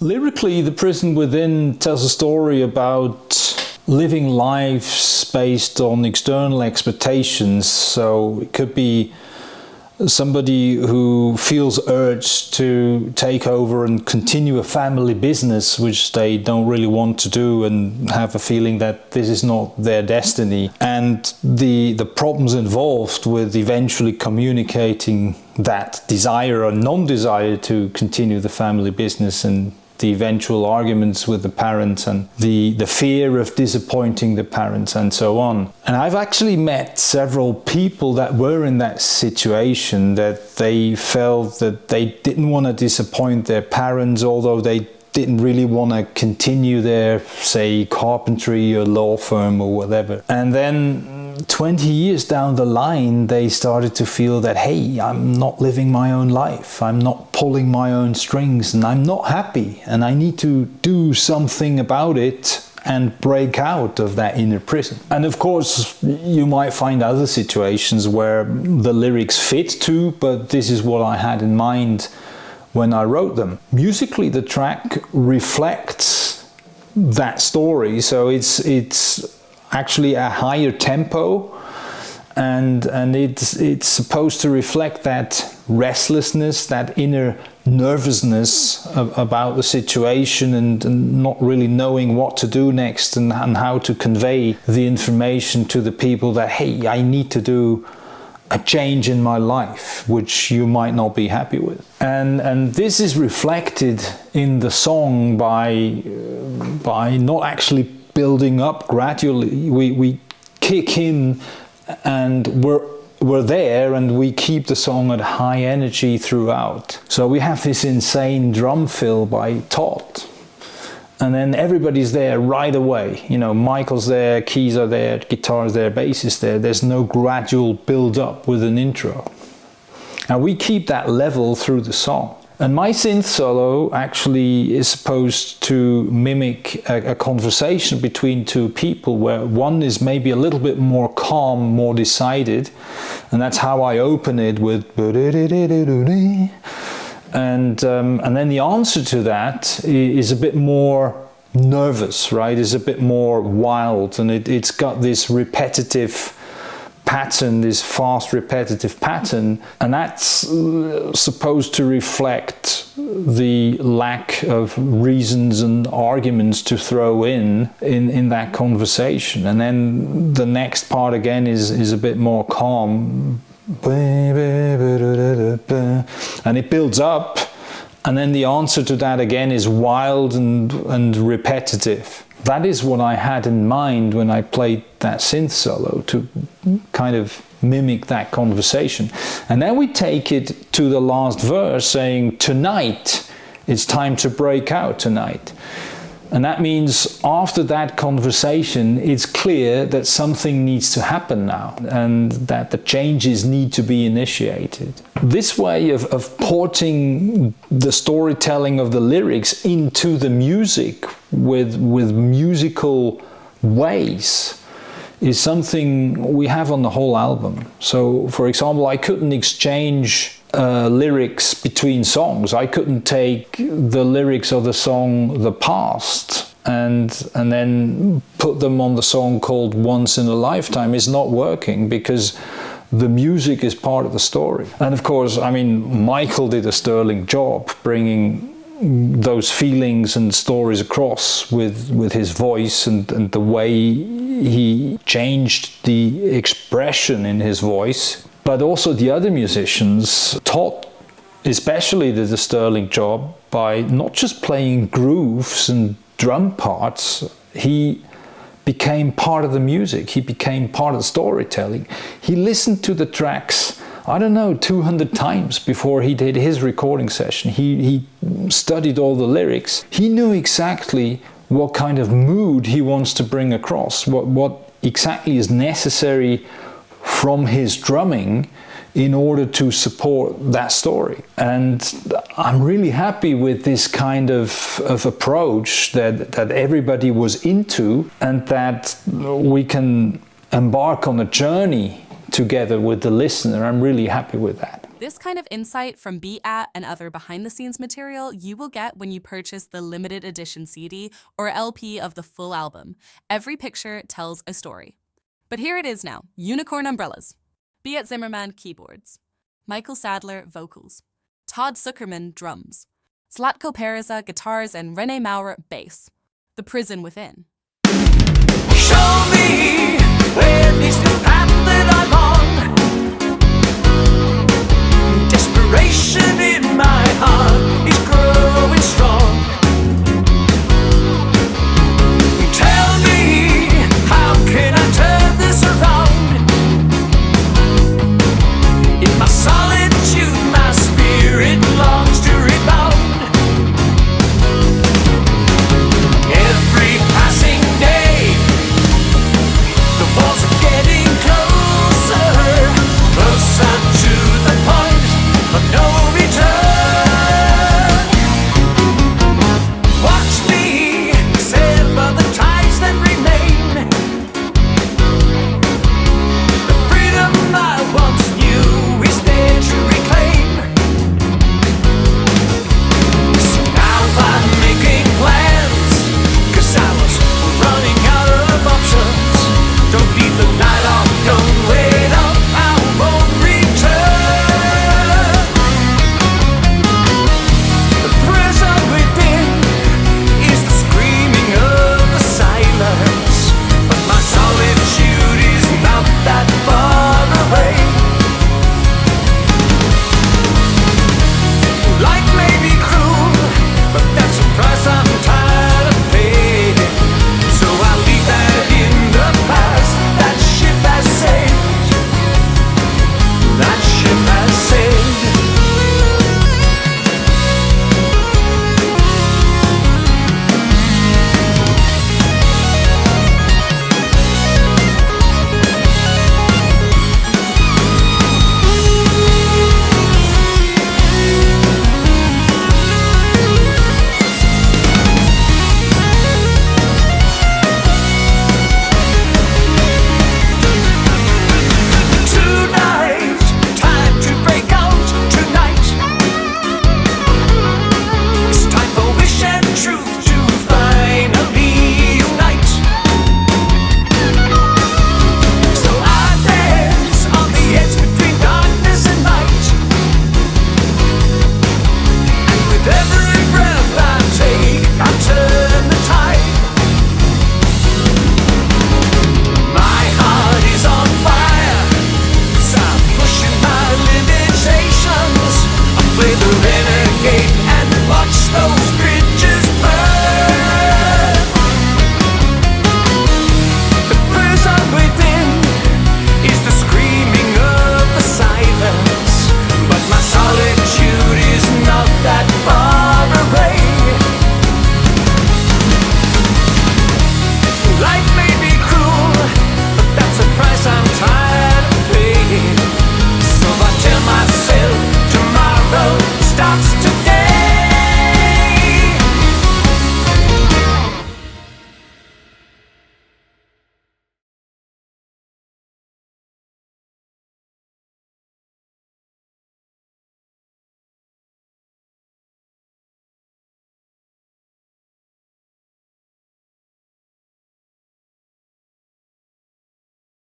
Lyrically, The Prison Within tells a story about living lives based on external expectations. So it could be somebody who feels urged to take over and continue a family business which they don't really want to do and have a feeling that this is not their destiny, and the problems involved with eventually communicating that desire or non-desire to continue the family business, and the eventual arguments with the parents and the fear of disappointing the parents and so on. And I've actually met several people that were in that situation, that they felt that they didn't want to disappoint their parents, although they didn't really want to continue their, say, carpentry or law firm or whatever. And then 20 years down the line, they started to feel that, hey, I'm not living my own life, I'm not pulling my own strings, and I'm not happy, and I need to do something about it and break out of that inner prison. And of course, you might find other situations where the lyrics fit too, but this is what I had in mind when I wrote them. Musically, the track reflects that story, so it's actually a higher tempo, and it's supposed to reflect that restlessness, that inner nervousness about the situation, and not really knowing what to do next, and how to convey the information to the people that, hey, I need to do a change in my life, which you might not be happy with. And this is reflected in the song by not actually building up gradually. We kick in and we're there, and we keep the song at high energy throughout. So we have this insane drum fill by Todd, and then everybody's there right away. You know, Michael's there, keys are there, guitar's there, bass is there. There's no gradual build up with an intro. And we keep that level through the song. And my synth solo actually is supposed to mimic a conversation between two people, where one is maybe a little bit more calm, more decided, and that's how I open it with and then the answer to that is a bit more nervous, right? Is a bit more wild, and it's got this repetitive pattern, this fast repetitive pattern, and that's supposed to reflect the lack of reasons and arguments to throw in that conversation. And then the next part again is a bit more calm, and it builds up, and then the answer to that again is wild and repetitive. That is what I had in mind when I played that synth solo, to kind of mimic that conversation. And then we take it to the last verse, saying, tonight, it's time to break out tonight. And that means after that conversation, it's clear that something needs to happen now, and that the changes need to be initiated. This way of porting the storytelling of the lyrics into the music with musical ways is something we have on the whole album. So, for example, I couldn't exchange lyrics between songs. I couldn't take the lyrics of the song The Past and then put them on the song called Once in a Lifetime. It's not working, because the music is part of the story. And of course, I mean, Michael did a sterling job bringing those feelings and stories across with his voice, and the way he changed the expression in his voice. But also the other musicians, Todd especially, did a sterling job by not just playing grooves and drum parts. He became part of the music. He became part of the storytelling. He listened to the tracks, I don't know, 200 times before he did his recording session. He studied all the lyrics. He knew exactly what kind of mood he wants to bring across, what exactly is necessary from his drumming in order to support that story. And I'm really happy with this kind of approach that everybody was into, and that we can embark on a journey together with the listener. I'm really happy with that. This kind of insight from Beat At and other behind-the-scenes material you will get when you purchase the limited edition CD or LP of the full album. Every picture tells a story. But here it is now, Unicorn Umbrellas. Beat Zimmermann, keyboards. Michael Sadler, vocals. Todd Sucherman, drums. Zlatko Perica, guitars, and René Maurer, bass. The Prison Within. Show me where leads the path that I'm on. Desperation in my heart is growing strong.